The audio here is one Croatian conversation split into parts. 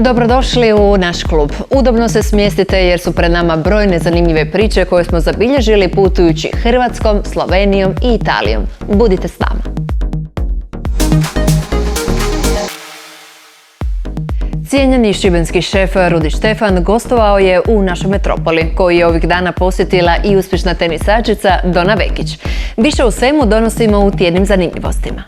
Dobrodošli u naš klub. Udobno se smjestite jer su pred nama brojne zanimljive priče koje smo zabilježili putujući Hrvatskom, Slovenijom i Italijom. Budite s nama. Cijenjeni šibenski šef Rudi Štefan gostovao je u našoj metropoli, koju je ovih dana posjetila i uspješna tenisačica Dona Vekić. Više o svemu donosimo u tjednim zanimljivostima.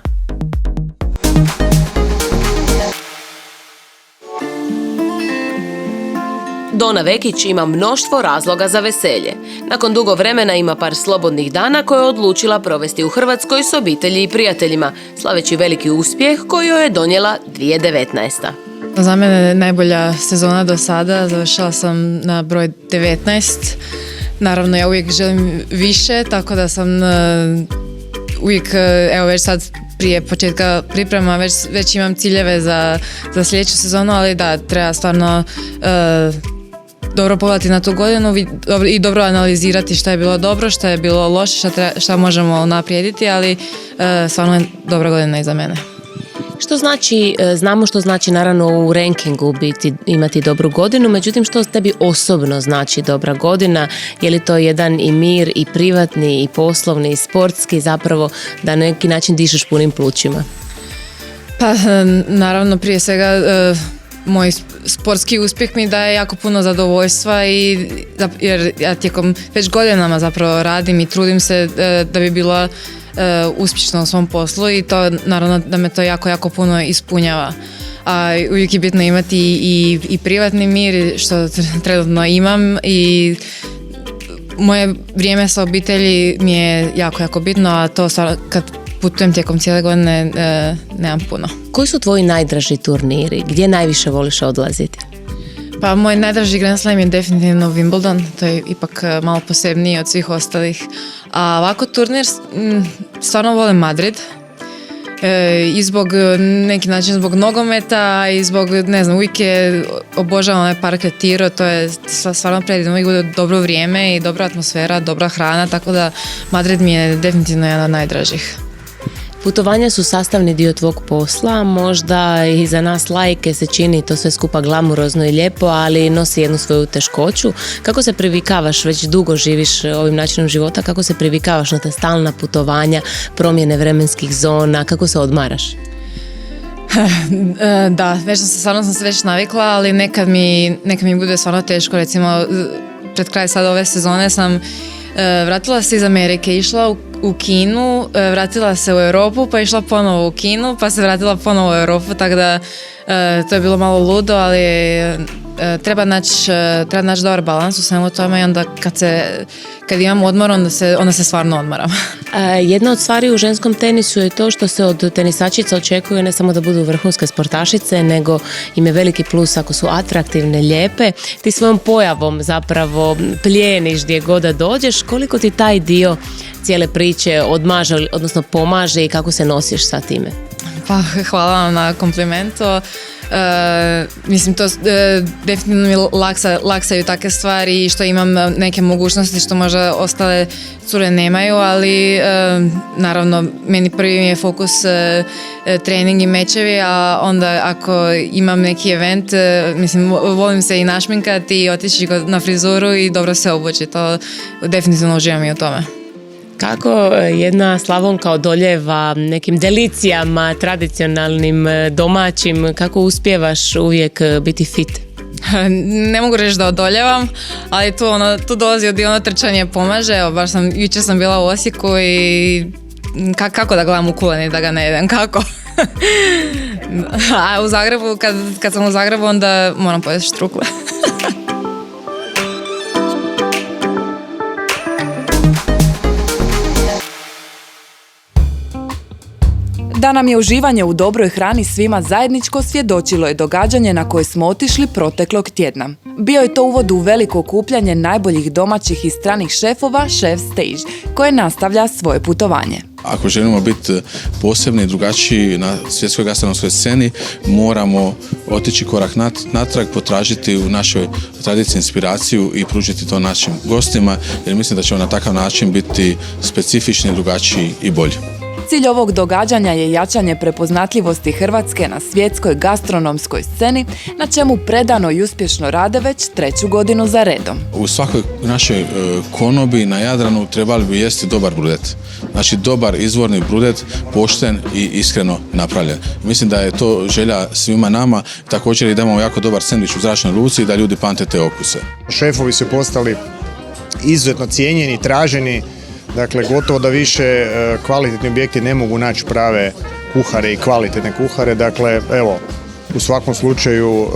Dona Vekić ima mnoštvo razloga za veselje. Nakon dugo vremena ima par slobodnih dana koje je odlučila provesti u Hrvatskoj s obitelji i prijateljima, slaveći veliki uspjeh koji joj je donijela 2019. Za mene je najbolja sezona do sada, završila sam na broj 19. Naravno, ja uvijek želim više, tako da sam uvijek, evo već sad prije početka priprema, već imam ciljeve za sljedeću sezonu, ali da, treba stvarno dobro pogledati na tu godinu i dobro analizirati šta je bilo dobro, šta je bilo loše, šta možemo unaprijediti, ali stvarno je dobra godina i za mene. Što znači, znamo što znači naravno u rankingu imati dobru godinu, međutim što tebi osobno znači dobra godina? Je li to jedan i mir i privatni i poslovni i sportski, zapravo da na neki način dišeš punim plućima? Pa naravno prije svega moj sportski uspjeh mi daje jako puno zadovoljstva jer ja tijekom već godinama zapravo radim i trudim se da bi bila uspješna u svom poslu i to naravno da me to jako puno ispunjava. A uvijek je bitno imati i privatni mir što trenutno imam i moje vrijeme sa obitelji mi je jako bitno, a to kad putujem tijekom cijele godine nemam puno. Koji su tvoji najdraži turniri? Gdje najviše voliš odlaziti? Pa moj najdraži Grand Slam je definitivno Wimbledon, to je ipak malo posebniji od svih ostalih. A ovako turnir, stvarno volim Madrid. I zbog neki način zbog nogometa i zbog, ne znam, uvijek je obožavam onaj Park Retiro, to je stvarno predivno, uvijek bude dobro vrijeme i dobra atmosfera, dobra hrana, tako da Madrid mi je definitivno jedan od najdražih. Putovanja su sastavni dio tvog posla, možda i za nas lajke se čini to sve skupa glamurozno i lijepo, ali nosi jednu svoju teškoću. Kako se privikavaš, već dugo živiš ovim načinom života, kako se privikavaš na ta stalna putovanja, promjene vremenskih zona, kako se odmaraš? Da, stvarno sam se već navikla, ali nekad mi bude stvarno teško, recimo pred kraj sad ove sezone sam vratila se iz Amerike, išla u Kinu, vratila se u Europu, pa išla ponovo u Kinu, pa se vratila ponovo u Europu, tako da to je bilo malo ludo, ali treba naći dobar balans u svemu tome i onda kad imam odmor, onda se stvarno odmaram. Jedna od stvari u ženskom tenisu je to što se od tenisačica očekuje ne samo da budu vrhunske sportašice, nego im je veliki plus ako su atraktivne, lijepe. Ti svojom pojavom zapravo plijeniš gdje god da dođeš. Koliko ti taj dio cijele priče odmaže, odnosno pomaže i kako se nosiš sa time? Pa hvala vam na komplimentu. Mislim, to definitivno mi laksaju takve stvari i što imam neke mogućnosti što možda ostale cure nemaju, ali naravno meni prvi mi je fokus trening i mečevi, a onda ako imam neki event, mislim, volim se i našminkati i otići na frizuru i dobro se obući, to definitivno uživam i u tome. Kako jedna Slavonka odoljeva nekim delicijama, tradicionalnim, domaćim, kako uspijevaš uvijek biti fit? Ne mogu reći da odoljevam, ali tu dolazi od ono trčanje pomaže. Evo, jučer sam bila u Osijeku i kako da gledam u kuleni da ga ne jedem, kako? A u Zagrebu, kad sam u Zagrebu, onda moram pojesti štrukle. Da nam je uživanje u dobroj hrani svima zajedničko svjedočilo je događanje na koje smo otišli proteklog tjedna. Bio je to uvod u veliko okupljanje najboljih domaćih i stranih šefova Chef Stage, koje nastavlja svoje putovanje. Ako želimo biti posebni i drugačiji na svjetskoj gastronomskoj sceni, moramo otići korak natrag, potražiti u našoj tradiciji inspiraciju i pružiti to našim gostima, jer mislim da ćemo na takav način biti specifični, drugačiji i bolji. Cilj ovog događanja je jačanje prepoznatljivosti Hrvatske na svjetskoj gastronomskoj sceni, na čemu predano i uspješno rade već 3. godinu za redom. U svakoj našoj konobi na Jadranu trebali bi jesti dobar brudet. Znači dobar izvorni brudet, pošten i iskreno napravljen. Mislim da je to želja svima nama, također i da imamo jako dobar sendvič u zračnoj luci i da ljudi pamte te okuse. Šefovi su postali izuzetno cijenjeni, traženi, dakle gotovo da više kvalitetni objekti ne mogu naći prave kuhare i kvalitetne kuhare, dakle evo, u svakom slučaju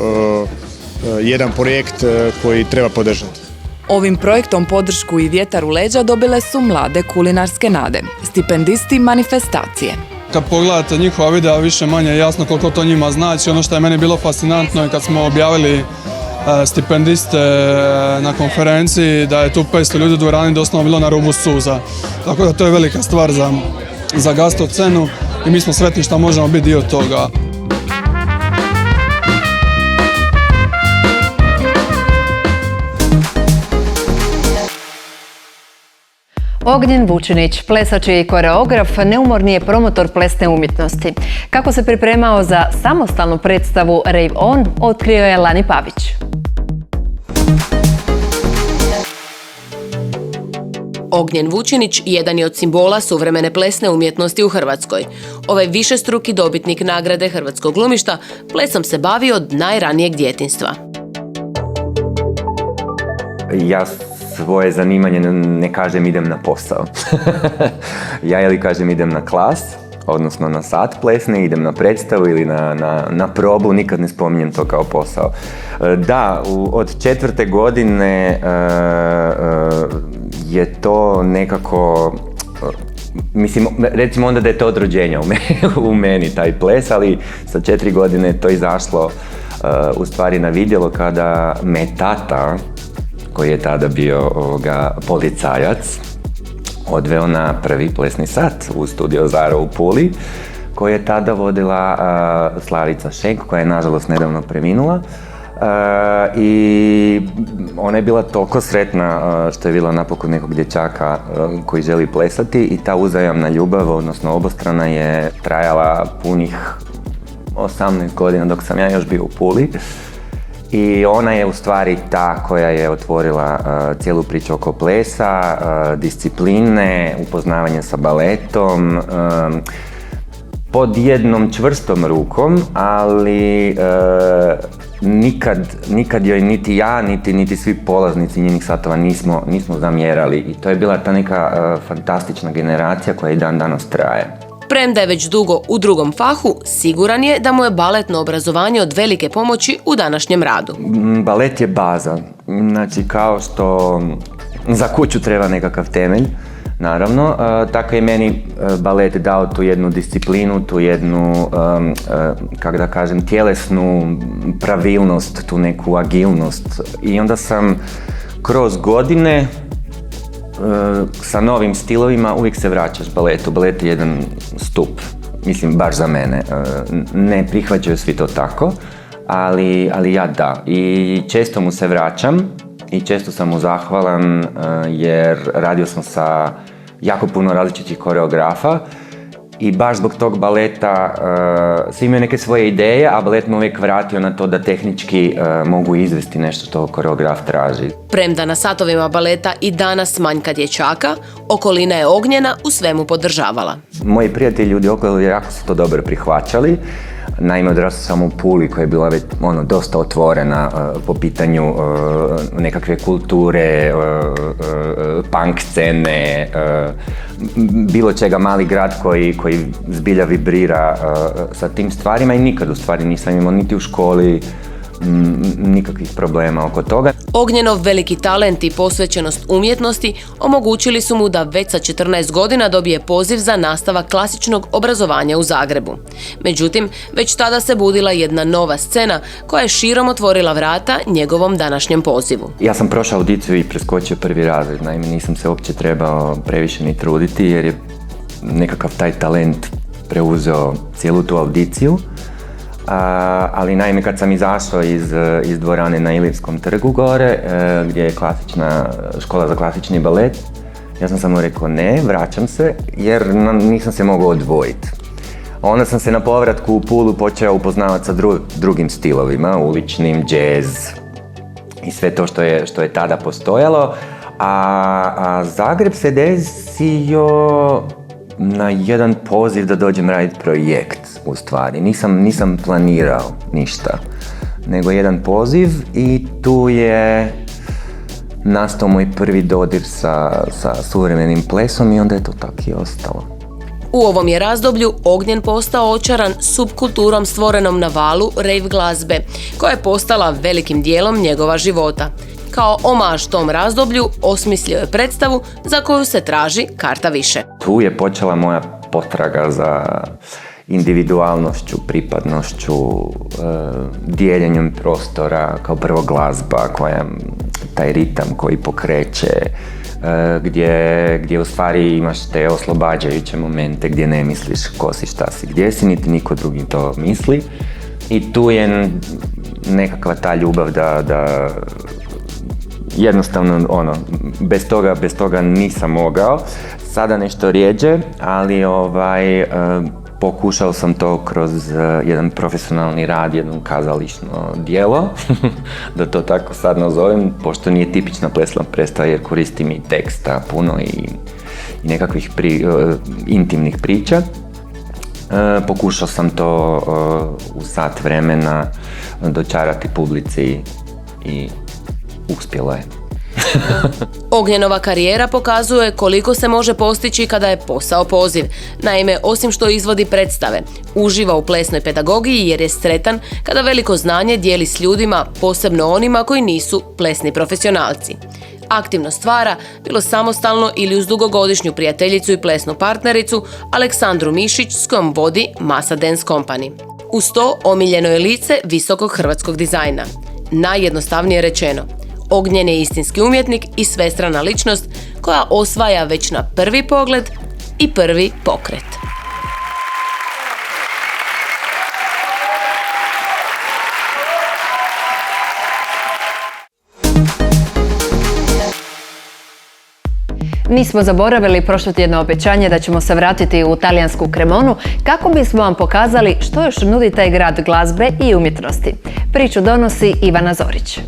jedan projekt koji treba podržati. Ovim projektom podršku i vjetar u leđa dobile su mlade kulinarske nade, stipendisti manifestacije. Kad pogledate njihova videa, više manje je jasno koliko to njima znači. Ono što je meni bilo fascinantno je kad smo objavili stipendiste na konferenciji, da je tu 500 ljudi u dvorani doslovno bilo na rubu suza. Tako da to je velika stvar za gastro scenu i mi smo sretni što možemo biti dio toga. Ognjen Vučinić, plesač i koreograf, neumorni je promotor plesne umjetnosti. Kako se pripremao za samostalnu predstavu Rave On, otkrio je Lani Pavić. Ognjen Vučinić jedan je od simbola suvremene plesne umjetnosti u Hrvatskoj. Ovaj višestruki dobitnik nagrade Hrvatskog glumišta plesom se bavi od najranijeg djetinjstva. Ja svoje zanimanje ne kažem idem na posao. Ja ili kažem idem na klas, odnosno na sat plesne, idem na predstavu ili na probu, nikad ne spominjem to kao posao. Da, od 4. godine je to nekako, mislim, recimo onda da je to od rođenja u meni taj ples, ali sa 4 godine je to izašlo u stvari na vidjelo kada me tata, koji je tada bio policajac, odveo na prvi plesni sat u Studio Zara u Puli, koji je tada vodila Slavica Šenk, koja je nažalost nedavno preminula. I ona je bila toliko sretna što je bila napokon nekog dječaka koji želi plesati i ta uzajamna ljubav, odnosno obostrana, je trajala punih 18 godina dok sam ja još bio u Puli. I ona je u stvari ta koja je otvorila cijelu priču oko plesa, discipline, upoznavanje sa baletom, pod jednom čvrstom rukom, ali nikad joj niti ja, niti svi polaznici njenih satova nismo zamjerali. I to je bila ta neka fantastična generacija koja i dan danas traje. Premda je već dugo u drugom fahu, siguran je da mu je baletno obrazovanje od velike pomoći u današnjem radu. Balet je baza. Znači, kao što za kuću treba nekakav temelj, naravno, tako je meni balet dao tu jednu disciplinu, tu jednu, kako da kažem, tjelesnu pravilnost, tu neku agilnost. I onda sam kroz godine sa novim stilovima uvijek se vraćaš baletu. Balet je jedan stup, mislim, baš za mene. Ne prihvaćaju svi to tako, ali ja da. I često mu se vraćam i često sam mu zahvalan jer radio sam sa jako puno različitih koreografa i baš zbog tog baleta svi imaju neke svoje ideje, a balet me uvijek vratio na to da tehnički mogu izvesti nešto što koreograf traži. Premda na satovima baleta i danas manjka dječaka, okolina je Ognjena u svemu podržavala. Moji prijatelji, ljudi okolo, jako su to dobro prihvaćali. Naime, odrastao sam u Puli koja je bila već dosta otvorena po pitanju nekakve kulture, punk scene, bilo čega, mali grad koji zbilja vibrira sa tim stvarima i nikad u stvari nisam imao niti u školi nikakvih problema oko toga. Ognjenov veliki talent i posvećenost umjetnosti omogućili su mu da već sa 14 godina dobije poziv za nastavak klasičnog obrazovanja u Zagrebu. Međutim, već tada se budila jedna nova scena koja je širom otvorila vrata njegovom današnjem pozivu. Ja sam prošao audiciju i preskočio prvi razred, naime nisam se uopće trebao previše ni truditi jer je nekakav taj talent preuzeo cijelu tu audiciju. Ali naime kad sam izašao iz dvorane na Ilivskom trgu gore, gdje je klasična škola za klasični balet, Ja sam samo rekao ne, vraćam se jer nisam se mogao odvojiti. Onda sam se na povratku u Pulu počeo upoznavati sa drugim stilovima, uličnim, džez i sve to što je tada postojalo. A Zagreb se desio na jedan poziv da dođem raditi projekt, u stvari. Nisam planirao ništa, nego jedan poziv i tu je nastao moj prvi dodir sa suvremenim plesom i onda je to tako i ostalo. U ovom je razdoblju Ognjen postao očaran subkulturom stvorenom na valu rave glazbe, koja je postala velikim dijelom njegova života. Kao omaž tom razdoblju osmislio je predstavu za koju se traži karta više. Tu je počela moja potraga za individualnošću, pripadnošću, dijeljenjem prostora, kao prvo glazba koja taj ritam koji pokreće, gdje u stvari imaš te oslobađajuće momente gdje ne misliš ko si, šta si, gdje si, niti niko drugi to misli. I tu je nekakva ta ljubav da jednostavno bez toga nisam mogao. Sada nešto rjeđe, ali pokušao sam to kroz jedan profesionalni rad, jedno kazališno djelo, da to tako sad nazovem, pošto nije tipična plesna predstava jer koristim i teksta puno i nekakvih intimnih priča. Pokušao sam to u sat vremena dočarati publici i uspjelo je. Ognjenova karijera pokazuje koliko se može postići kada je posao poziv. Naime, osim što izvodi predstave, uživa u plesnoj pedagogiji jer je sretan kada veliko znanje dijeli s ljudima, posebno onima koji nisu plesni profesionalci. Aktivno stvara, bilo samostalno ili uz dugogodišnju prijateljicu i plesnu partnericu Aleksandru Mišić s kojom vodi Masa Dance Company. Uz to omiljeno je lice visokog hrvatskog dizajna. Najjednostavnije rečeno, Ognjen je istinski umjetnik i svestrana ličnost koja osvaja već na prvi pogled i prvi pokret. Nismo zaboravili prošlo tjedno obećanje da ćemo se vratiti u talijansku Cremonu kako bismo vam pokazali što još nudi taj grad glazbe i umjetnosti. Priču donosi Ivana Zorić.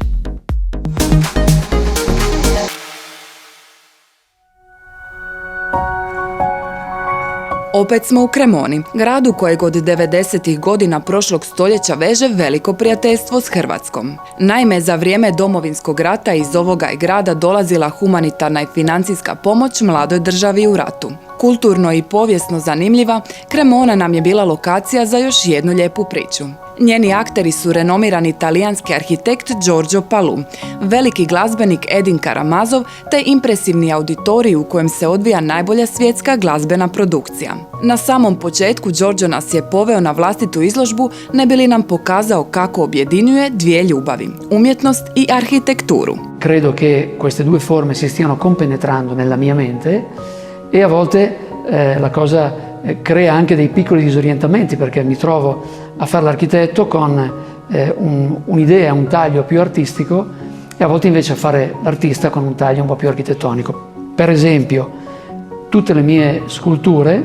Opet smo u Cremoni, gradu kojeg od 90. godina prošlog stoljeća veže veliko prijateljstvo s Hrvatskom. Naime, za vrijeme Domovinskog rata iz ovoga je grada dolazila humanitarna i financijska pomoć mladoj državi u ratu. Kulturno i povijesno zanimljiva, Cremona nam je bila lokacija za još jednu lijepu priču. Njeni akteri su renomirani talijanski arhitekt Giorgio Palù, veliki glazbenik Edin Karamazov te impresivni auditorij u kojem se odvija najbolja svjetska glazbena produkcija. Na samom početku Giorgio nas je poveo na vlastitu izložbu ne bi li nam pokazao kako objedinjuje dvije ljubavi, umjetnost i arhitekturu. Credo che queste due forme si stiano compenetrando nella mia mente e a volte la cosa crea anche dei piccoli disorientamenti perché mi trovo a fare l'architetto con un'idea, un taglio più artistico e a volte invece a fare l'artista con un taglio un po' più architettonico. Per esempio, tutte le mie sculture,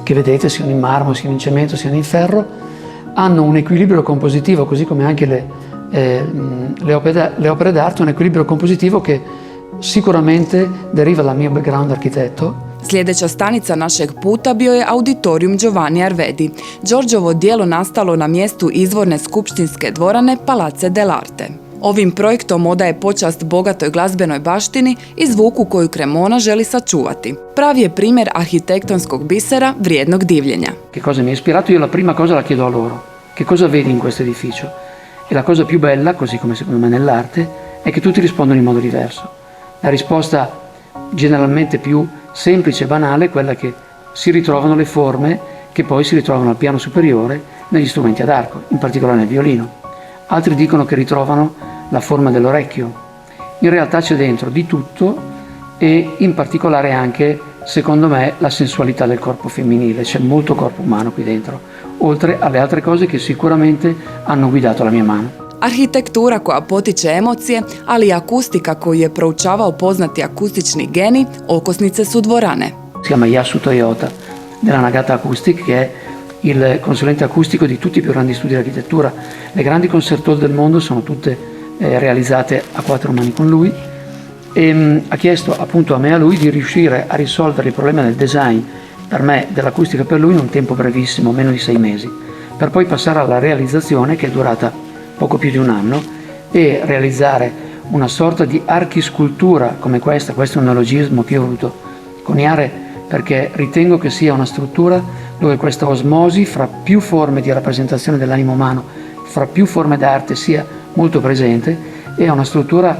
che vedete siano in marmo, siano in cemento, siano in ferro, hanno un equilibrio compositivo, così come anche le opere d'arte, un equilibrio compositivo che sicuramente deriva dal mio background architetto. Sljedeća stanica našeg puta bio je Auditorium Giovanni Arvedi, Giorgiovo djelo nastalo na mjestu izvorne skupštinske dvorane Palazzo dell'Arte. Ovim projektom odaje počast bogatoj glazbenoj baštini i zvuku koju Cremona želi sačuvati. Pravi je primjer arhitektonskog bisera vrijednog divljenja. Che cosa mi ha ispirato? Io la prima cosa la chiedo a loro. Che cosa vedi in questo edificio? E la cosa più bella, così come secondo me nell'arte, è che tutti rispondono in modo diverso. La risposta generalmente più semplice e banale è quella che si ritrovano le forme che poi si ritrovano al piano superiore negli strumenti ad arco, in particolare nel violino. Altri dicono che ritrovano la forma dell'orecchio. In realtà c'è dentro di tutto e in particolare anche, secondo me, la sensualità del corpo femminile. C'è molto corpo umano qui dentro, oltre alle altre cose che sicuramente hanno guidato la mia mano. Arhitektura koja potiče emocije, ali i akustika koju je proučavao poznati akustični geni, okosnice su dvorane. Si chiama Yasu Toyota della Nagata Acoustic, che è il consulente acustico di tutti i più grandi studi di architettura. Le grandi concertone del mondo sono tutte realizzate a quattro mani con lui e ha chiesto appunto a me e a lui di riuscire a risolvere il problema del design per me, dell'acustica per lui, in un tempo brevissimo, meno di 6 mesi, per poi passare alla realizzazione che è durata poco più di un anno e realizzare una sorta di archiscultura come questa. Questo è un neologismo che io ho voluto coniare perché ritengo che sia una struttura dove questa osmosi fra più forme di rappresentazione dell'animo umano, fra più forme d'arte sia molto presente, e è una struttura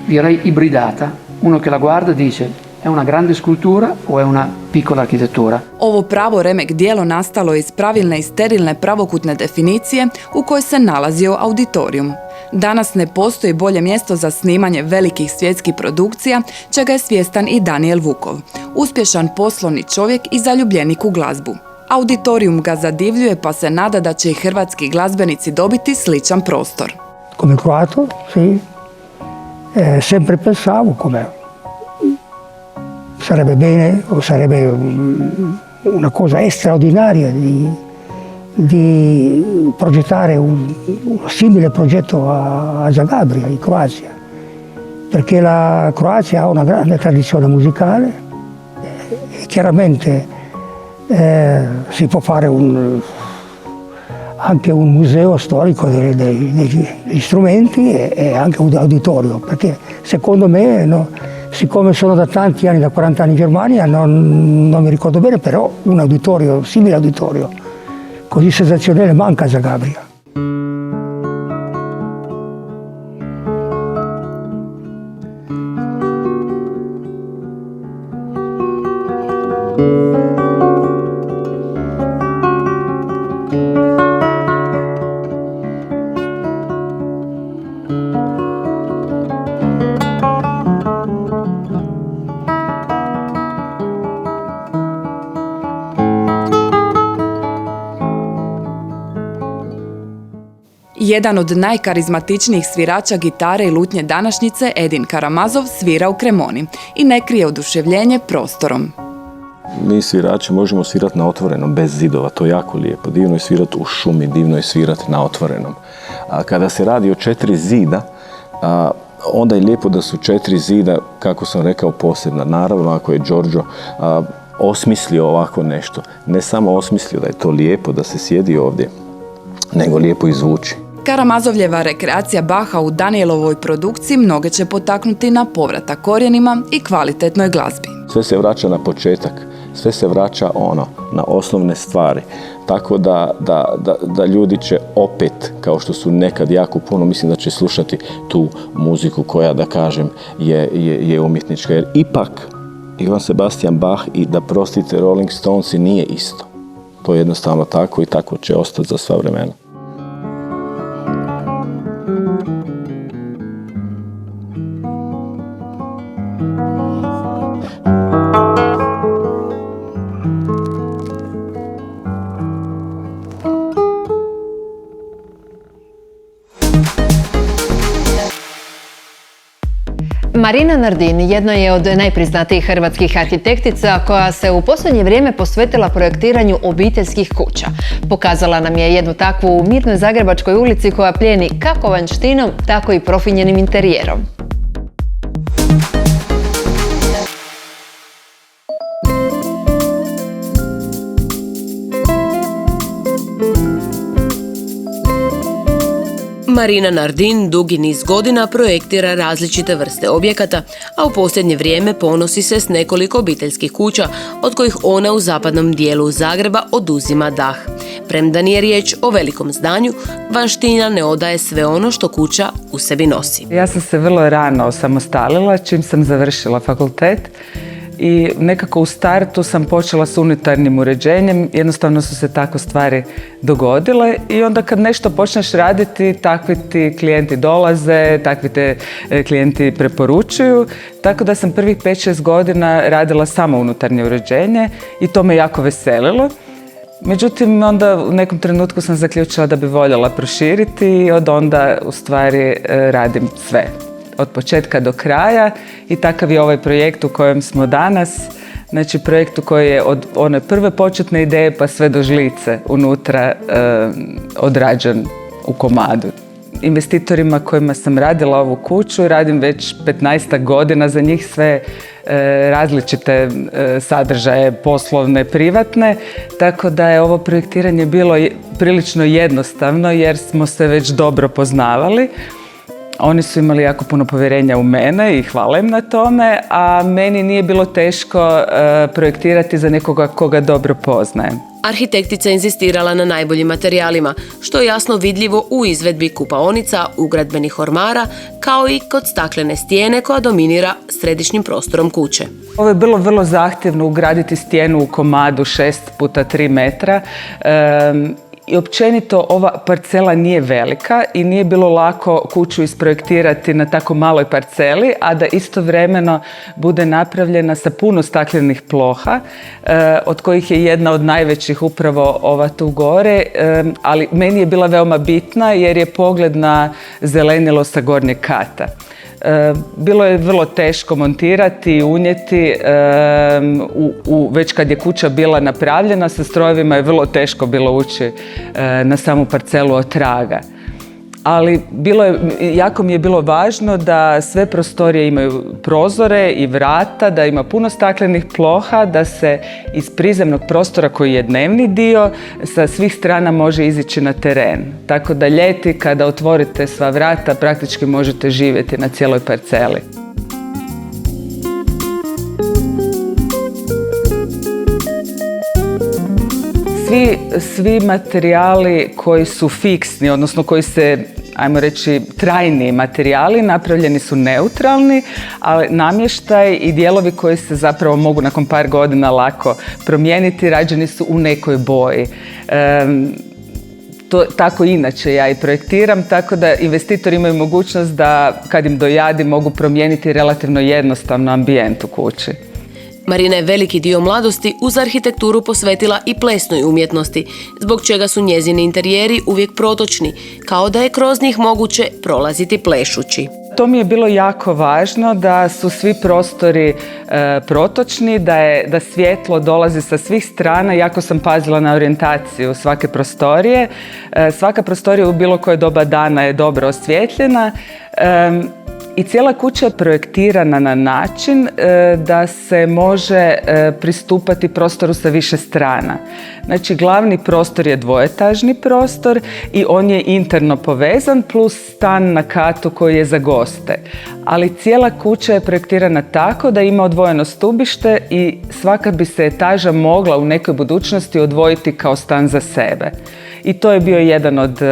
direi ibridata. Uno che la guarda dice è una grande scultura o è una piccola architettura. Ovo pravo remek dijelo nastalo je iz pravilne i sterilne pravokutne definicije u kojoj se nalazio auditorijum. Danas ne postoji bolje mjesto za snimanje velikih svjetskih produkcija, čega je svjestan i Daniel Vukov, uspješan poslovni čovjek i zaljubljenik u glazbu. Auditorijum ga zadivljuje pa se nada da će i hrvatski glazbenici dobiti sličan prostor. Come croato, sì, sempre pensavo come sarebbe bene o sarebbe una cosa straordinaria di progettare un simile progetto a Zagabria, in Croazia, perché la Croazia ha una grande tradizione musicale e chiaramente si può fare anche un museo storico degli strumenti e anche un auditorio, perché secondo me, no, siccome sono da tanti anni, da 40 anni in Germania, non mi ricordo bene, però un auditorio, simile auditorio, così sensazionale manca a Zagabria. Jedan od najkarizmatičnijih svirača gitare i lutnje današnjice, Edin Karamazov, svira u Cremoni i ne krije oduševljenje prostorom. Mi svirači možemo svirati na otvorenom, bez zidova, to je jako lijepo. Divno je svirati u šumi, divno je svirati na otvorenom. A kada se radi o 4 zida, onda je lijepo da su 4 zida, kako sam rekao, posebna. Naravno, ako je Giorgio osmislio ovako nešto, ne samo osmislio da je to lijepo da se sjedi ovdje, nego lijepo izvuči. Karamazovljeva rekreacija Baha u Danielovoj produkciji mnoge će potaknuti na povratak korijenima i kvalitetnoj glazbi. Sve se vraća na početak, sve se vraća na osnovne stvari. Tako da ljudi će opet, kao što su nekad jako puno, mislim da će slušati tu muziku koja, da kažem, je umjetnička. Jer ipak Johann Sebastian Bach i, da prostite, Rolling Stonesi nije isto. To je jednostavno tako i tako će ostati za sva vremena. Marina Nardin jedna je od najpriznatijih hrvatskih arhitektica koja se u posljednje vrijeme posvetila projektiranju obiteljskih kuća. Pokazala nam je jednu takvu u mirnoj Zagrebačkoj ulici koja plijeni kako vanjštinom, tako i profinjenim interijerom. Marina Nardin dugi niz godina projektira različite vrste objekata, a u posljednje vrijeme ponosi se s nekoliko obiteljskih kuća, od kojih ona u zapadnom dijelu Zagreba oduzima dah. Premda nije riječ o velikom zdanju, vanština ne odaje sve ono što kuća u sebi nosi. Ja sam se vrlo rano osamostalila čim sam završila fakultet. I nekako u startu sam počela s unutarnjim uređenjem, jednostavno su se tako stvari dogodile i onda kad nešto počneš raditi, takvi ti klijenti dolaze, takvi te klijenti preporučuju, tako da sam prvih 5-6 godina radila samo unutarnje uređenje i to me jako veselilo. Međutim, onda u nekom trenutku sam zaključila da bi voljela proširiti i od onda u stvari radim sve. Od početka do kraja i takav je ovaj projekt u kojem smo danas. Znači projekt u koji je od one prve početne ideje pa sve do žlice unutra odrađen u komadu. Investitorima kojima sam radila ovu kuću, radim već 15 godina za njih sve različite sadržaje, poslovne, privatne, tako da je ovo projektiranje bilo prilično jednostavno jer smo se već dobro poznavali. Oni su imali jako puno povjerenja u mene i hvala im na tome, a meni nije bilo teško projektirati za nekoga koga dobro poznajem. Arhitektica inzistirala na najboljim materijalima, što je jasno vidljivo u izvedbi kupaonica, ugradbenih ormara, kao i kod staklene stijene koja dominira središnjim prostorom kuće. Ovo je bilo vrlo zahtjevno ugraditi stijenu u komadu 6x3 metra. I općenito ova parcela nije velika i nije bilo lako kuću isprojektirati na tako maloj parceli, a da istovremeno bude napravljena sa puno staklenih ploha, od kojih je jedna od najvećih upravo ova tu gore, ali meni je bila veoma bitna jer je pogled na zelenilo sa gornjeg kata. Bilo je vrlo teško montirati i unijeti, već kad je kuća bila napravljena sa strojevima je vrlo teško bilo ući na samu parcelu od traga. Ali jako mi je bilo važno da sve prostorije imaju prozore i vrata, da ima puno staklenih ploha, da se iz prizemnog prostora koji je dnevni dio sa svih strana može izići na teren. Tako da ljeti kada otvorite sva vrata praktički možete živjeti na cijeloj parceli. Svi materijali koji su fiksni, odnosno koji se, ajmo reći, trajni materijali, napravljeni su neutralni, ali namještaj i dijelovi koji se zapravo mogu nakon par godina lako promijeniti, rađeni su u nekoj boji. Tako inače ja i projektiram, tako da investitori imaju mogućnost da kad im dojadi mogu promijeniti relativno jednostavno ambijent u kući. Marina je veliki dio mladosti uz arhitekturu posvetila i plesnoj umjetnosti, zbog čega su njezini interijeri uvijek protočni, kao da je kroz njih moguće prolaziti plešući. To mi je bilo jako važno da su svi prostori protočni, da svjetlo dolazi sa svih strana. Jako sam pazila na orijentaciju svake prostorije. Svaka prostorija u bilo koje doba dana je dobro osvjetljena. I cijela kuća je projektirana na način da se može pristupati prostoru sa više strana. Znači, glavni prostor je dvoetažni prostor i on je interno povezan plus stan na katu koji je za goste. Ali cijela kuća je projektirana tako da ima odvojeno stubište i svaka bi se etaža mogla u nekoj budućnosti odvojiti kao stan za sebe. I to je bio jedan od,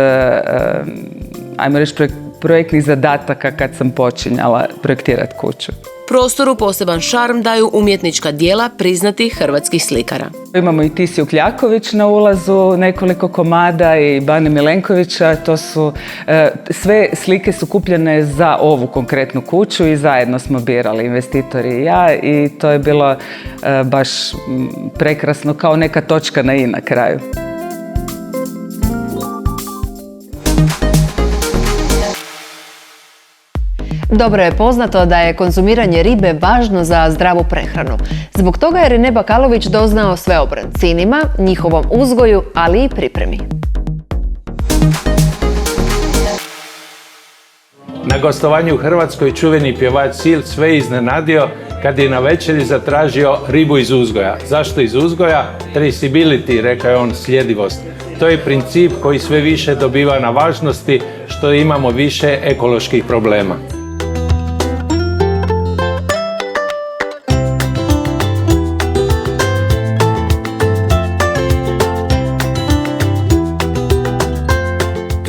ajmo reći, projektnih zadataka kad sam počinjala projektirati kuću. Prostoru poseban šarm daju umjetnička djela priznatih hrvatskih slikara. Imamo i Tisiju Kljaković na ulazu, nekoliko komada i Bane Milenkovića. To su, sve slike su kupljene za ovu konkretnu kuću i zajedno smo birali, investitori i ja, i to je bilo baš prekrasno, kao neka točka na i na kraju. Dobro je poznato da je konzumiranje ribe važno za zdravu prehranu. Zbog toga je Rene Bakalović doznao sve o brancima, njihovom uzgoju, ali i pripremi. Na gostovanju u Hrvatskoj čuveni pjevač Sil sve iznenadio kad je na večeri zatražio ribu iz uzgoja. Zašto iz uzgoja? Traceability, rekao je on, sljedivost. To je princip koji sve više dobiva na važnosti što imamo više ekoloških problema.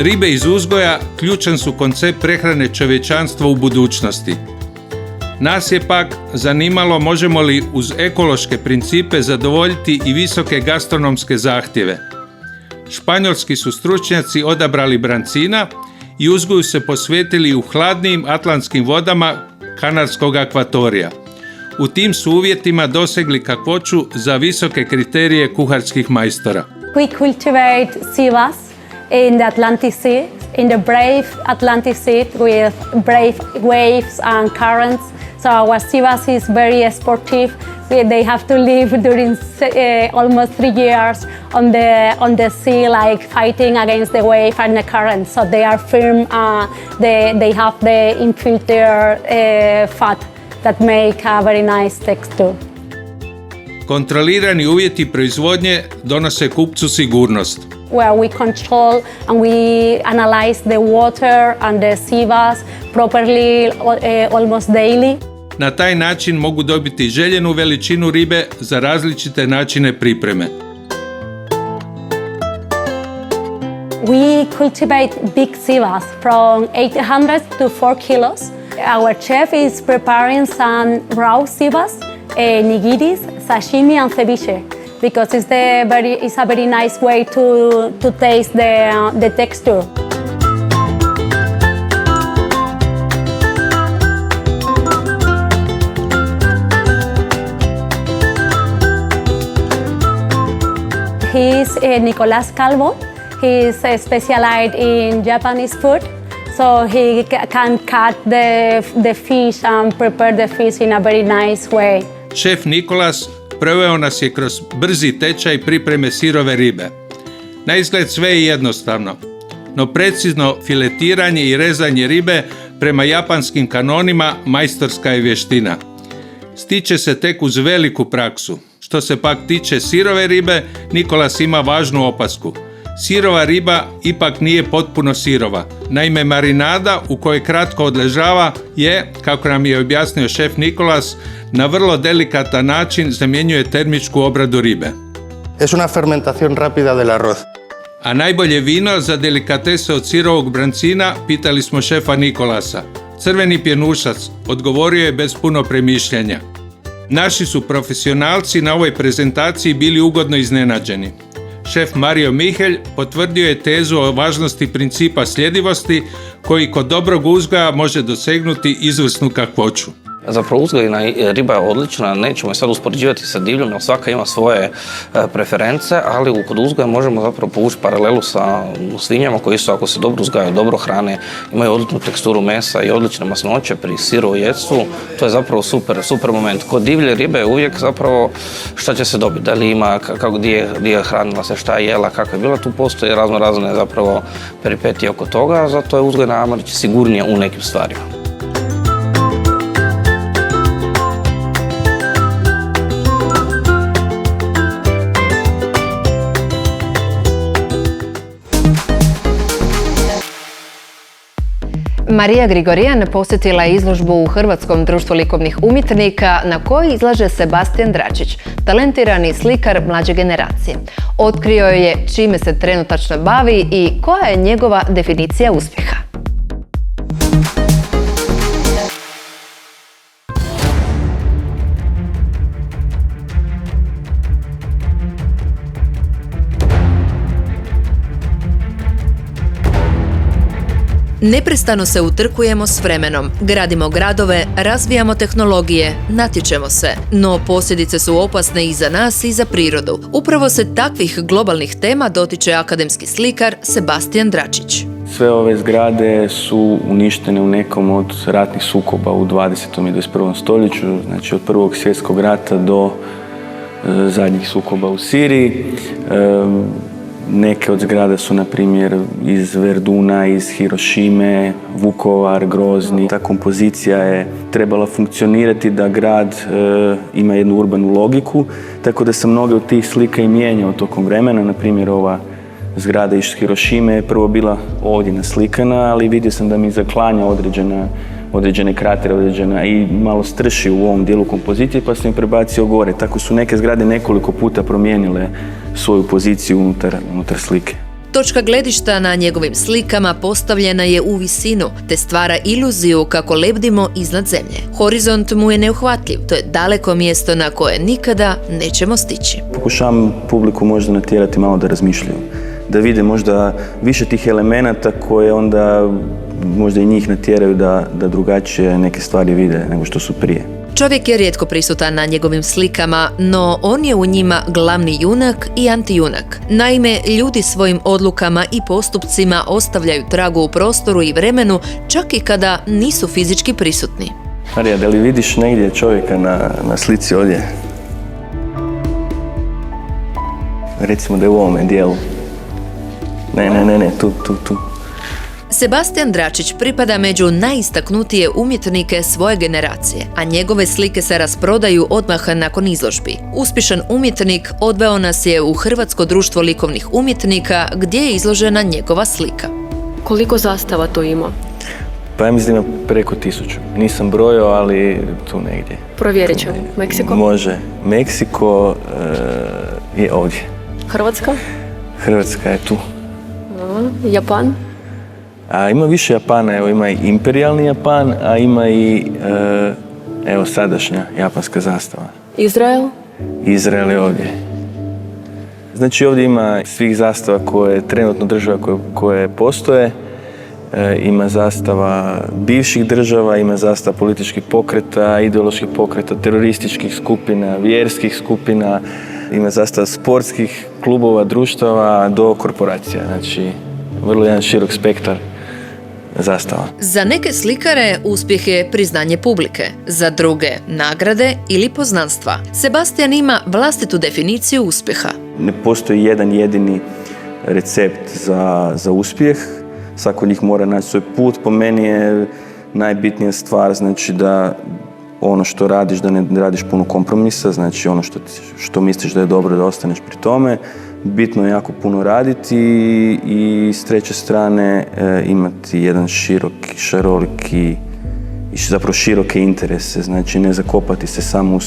Ribe iz uzgoja ključan su koncept prehrane čovječanstva u budućnosti. Nas je pak zanimalo možemo li uz ekološke principe zadovoljiti i visoke gastronomske zahtjeve. Španjolski su stručnjaci odabrali brancina i uzgoju se posvetili u hladnijim atlantskim vodama Kanarskog akvatorija. U tim su uvjetima dosegli kakvoću za visoke kriterije kuharskih majstora. We cultivate sivas in the Atlantic Sea, in the brave Atlantic Sea with brave waves and currents. So our sivas is very sportive. They have to live during almost 3 years on the sea, like fighting against the wave and the current. So they are firm. They have the infiltrated fat that make a very nice texture. Kontrolirani uvjeti proizvodnje donose kupcu sigurnost. Where we control and we analyze the water and the sivas properly almost daily. Na taj način mogu dobiti željenu veličinu ribe za različite načine pripreme. We cultivate big sivas from 800 to 4 kilos. Our chef is preparing some raw sivas, nigiris, sashimi and ceviche, because it's a very nice way to taste the texture. He's Nicolas Calvo. He's specialized in Japanese food, so he can cut the fish and prepare the fish in a very nice way. Šef Nikolas proveo nas je kroz brzi tečaj pripreme sirove ribe. Na izgled sve je jednostavno, no precizno filetiranje i rezanje ribe prema japanskim kanonima majstorska je vještina. Stiče se tek uz veliku praksu. Što se pak tiče sirove ribe, Nikolas ima važnu opasku. Sirova riba ipak nije potpuno sirova. Naime, marinada u kojoj kratko odležava je, kako nam je objasnio šef Nikolas, na vrlo delikatan način zamjenjuje termičku obradu ribe. Es una fermentación rápida del arroz. A najbolje vino za delikatese od sirovog brancina pitali smo šefa Nikolasa. Crveni pjenušac, odgovorio je bez puno premišljanja. Naši su profesionalci na ovoj prezentaciji bili ugodno iznenađeni. Šef Mario Mihelj potvrdio je tezu o važnosti principa sljedivosti koji kod dobrog uzgoja može dosegnuti izvrsnu kakvoću. Zapravo uzgojena riba je odlična, nećemo je sad uspoređivati sa divljom, jer svaka ima svoje preference, ali kod uzgoja možemo zapravo povući paralelu sa svinjama koji su, ako se dobro uzgajaju, dobro hrane, imaju odličnu teksturu mesa i odlične masnoće pri siru i jedstvu. To je zapravo super moment. Kod divlje ribe je uvijek zapravo šta će se dobiti, da li ima, gdje je hranila se, šta je jela, kako je bila, tu postoje razne zapravo peripetije oko toga, zato je uzgojna, ajmo reći, sigurnija u nekim stvarima. Marija Grigorijan posjetila je izložbu u Hrvatskom društvu likovnih umjetnika na kojoj izlaže Sebastian Dračić, talentirani slikar mlađe generacije. Otkrio je čime se trenutačno bavi i koja je njegova definicija uspjeha. Neprestano se utrkujemo s vremenom, gradimo gradove, razvijamo tehnologije, natječemo se, no posljedice su opasne i za nas i za prirodu. Upravo se takvih globalnih tema dotiče akademski slikar Sebastian Dračić. Sve ove zgrade su uništene u nekom od ratnih sukoba u 20. i 21. stoljeću, znači od Prvog svjetskog rata do zadnjih sukoba u Siriji. Neke od zgrada su, na primjer, iz Verduna, iz Hirošime, Vukovar, Grozni. Ta kompozicija je trebala funkcionirati da grad ima jednu urbanu logiku, tako da sam mnoge od tih slika i mijenjao tokom vremena. Na primjer, ova zgrada iz Hirošime je prvo bila ovdje naslikana, ali vidio sam da mi zaklanja određene kratere, i malo strši u ovom dijelu kompozicije, pa sam ih prebacio gore. Tako su neke zgrade nekoliko puta promijenile svoju poziciju unutar slike. Točka gledišta na njegovim slikama postavljena je u visinu, te stvara iluziju kako lebdimo iznad zemlje. Horizont mu je neuhvatljiv, to je daleko mjesto na koje nikada nećemo stići. Pokušavam publiku možda natjerati malo da razmišljaju, da vide možda više tih elemenata koje onda možda i njih natjeraju da drugačije neke stvari vide nego što su prije. Čovjek je rijetko prisutan na njegovim slikama, no on je u njima glavni junak i antijunak. Naime, ljudi svojim odlukama i postupcima ostavljaju tragu u prostoru i vremenu, čak i kada nisu fizički prisutni. Marija, da li vidiš negdje čovjeka na slici ovdje? Recimo da je u ovome dijelu. Ne, tu. Sebastijan Dračić pripada među najistaknutije umjetnike svoje generacije, a njegove slike se rasprodaju odmah nakon izložbi. Uspješan umjetnik odveo nas je u Hrvatsko društvo likovnih umjetnika gdje je izložena njegova slika. Koliko zastava to ima? Pa ja mislim da ima preko 1000. Nisam brojao, ali tu negdje. Provjerit ćemo. Meksiko? Može. Meksiko je ovdje. Hrvatska? Hrvatska je tu. Japan? A ima više Japana, evo ima i imperijalni Japan, a ima i evo sadašnja japanska zastava. Izrael? Izrael je ovdje. Znači ovdje ima svih zastava koje trenutno država koje postoje. Ima zastava bivših država, ima zastava političkih pokreta, ideoloških pokreta, terorističkih skupina, vjerskih skupina, ima zastava sportskih klubova, društava do korporacija. Znači, vrlo jedan širok spektar zastava. Za neke slikare uspjeh je priznanje publike, za druge nagrade ili poznanstva. Sebastijan ima vlastitu definiciju uspjeha. Ne postoji jedan jedini recept za uspjeh. Svako od njih mora naći svoj put. Po meni je najbitnija stvar znači da ono što radiš, da ne radiš puno kompromisa, znači ono što misliš da je dobro da ostaneš pri tome. Bitno je jako puno raditi i s treće strane imati jedan šaroliki i zapravo široke interese, znači ne zakopati se samo u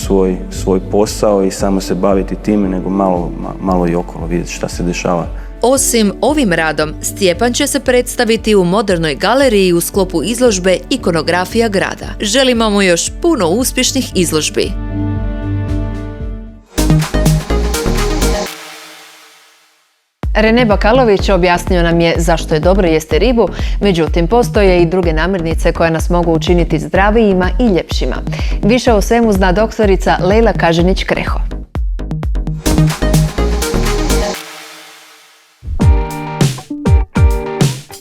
svoj posao i samo se baviti time, nego malo i okolo vidjeti šta se dešava. Osim ovim radom, Stjepan će se predstaviti u Modernoj galeriji u sklopu izložbe Ikonografija grada. Želimo mu još puno uspješnih izložbi. Rene Bakalović objasnio nam je zašto je dobro jesti ribu, međutim postoje i druge namirnice koje nas mogu učiniti zdravijima i ljepšima. Više o svemu zna doktorica Lejla Kažinić-Kreho.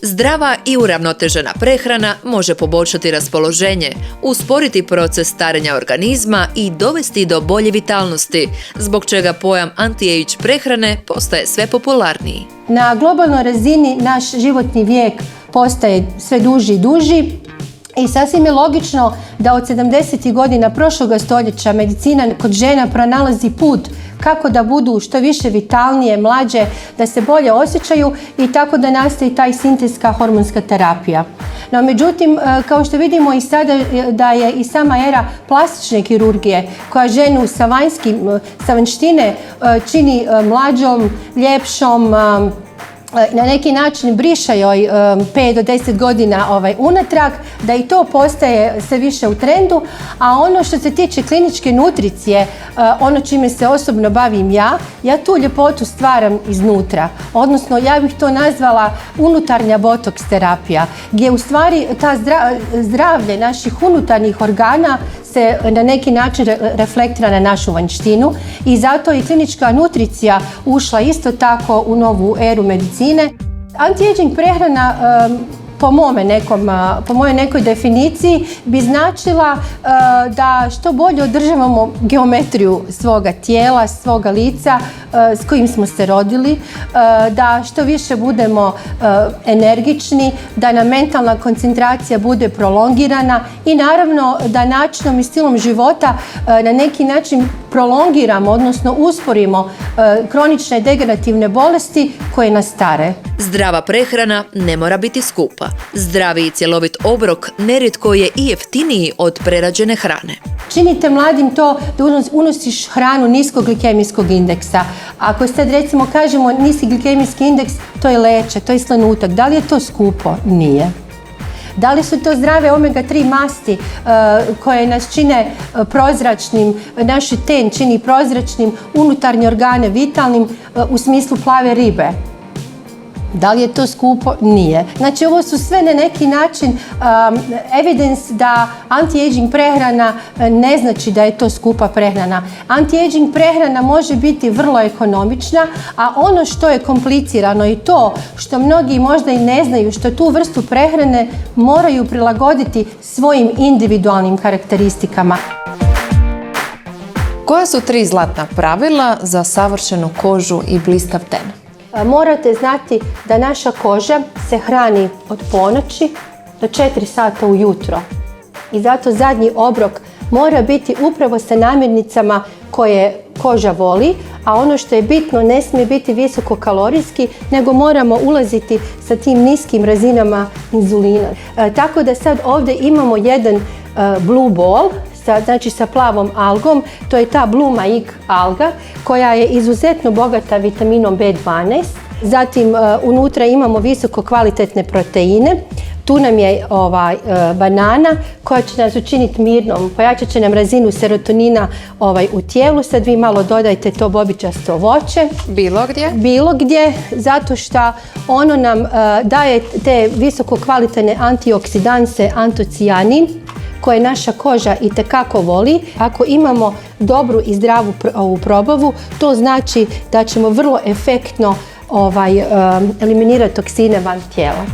Zdrava i uravnotežena prehrana može poboljšati raspoloženje, usporiti proces starenja organizma i dovesti do bolje vitalnosti, zbog čega pojam anti-age prehrane postaje sve popularniji. Na globalnoj razini naš životni vijek postaje sve duži i duži i sasvim je logično da od 70. godina prošloga stoljeća medicina kod žena pronalazi put kako da budu što više vitalnije, mlađe, da se bolje osjećaju i tako da nastaje taj sintetska hormonska terapija. No, međutim, kao što vidimo i sada da je i sama era plastične kirurgije koja ženu sa vanjštine čini mlađom, ljepšom, na neki način briše joj 5 do 10 godina unatrag, da i to postaje sve više u trendu, a ono što se tiče kliničke nutricije, ono čime se osobno bavim ja tu ljepotu stvaram iznutra, odnosno ja bih to nazvala unutarnja botoks terapija, gdje u stvari ta zdravlje naših unutarnjih organa se na neki način reflektira na našu vanjštinu i zato je klinička nutricija ušla isto tako u novu eru medicine. Anti-aging prehrana po mojoj nekoj definiciji bi značila da što bolje održavamo geometriju svoga tijela, svoga lica s kojim smo se rodili, da što više budemo energični, da nam mentalna koncentracija bude prolongirana i naravno da načinom i stilom života na neki način prolongiramo, odnosno usporimo kronične degenerativne bolesti koje nas stare. Zdrava prehrana ne mora biti skupa. Zdravi i cjelovit obrok nerijetko je i jeftiniji od prerađene hrane. Činite mladim to da unosiš hranu niskog glikemijskog indeksa. Ako sad recimo kažemo niski glikemijski indeks, to je leće, to je slanutak. Da li je to skupo? Nije. Da li su to zdrave omega-3 masti koje nas čine prozračnim, naš ten čini prozračnim, unutarnje organe vitalnim u smislu plave ribe? Da li je to skupo? Nije. Znači ovo su sve na neki način evidence da anti-aging prehrana ne znači da je to skupa prehrana. Anti-aging prehrana može biti vrlo ekonomična, a ono što je komplicirano i to što mnogi možda i ne znaju, što tu vrstu prehrane moraju prilagoditi svojim individualnim karakteristikama. Koja su 3 zlatna pravila za savršenu kožu i blistav ten? Morate znati da naša koža se hrani od ponoći do 4 sata ujutro. I zato zadnji obrok mora biti upravo sa namirnicama koje koža voli, a ono što je bitno ne smije biti visokokalorijski, nego moramo ulaziti sa tim niskim razinama inzulina. Tako da sad ovdje imamo jedan blue ball, znači sa plavom algom, to je ta Blue Maik alga koja je izuzetno bogata vitaminom B12. Zatim unutra imamo visoko kvalitetne proteine. Tu nam je banana koja će nas učiniti mirnom, pojačat će nam razinu serotonina u tijelu. Sad vi malo dodajte to bobičasto voće. Bilo gdje? Bilo gdje, zato što ono nam daje te visoko kvalitetne antioksidanse, antocijanin, koje naša koža itekako voli. Ako imamo dobru i zdravu probavu, to znači da ćemo vrlo efektno eliminirati toksine van tijela.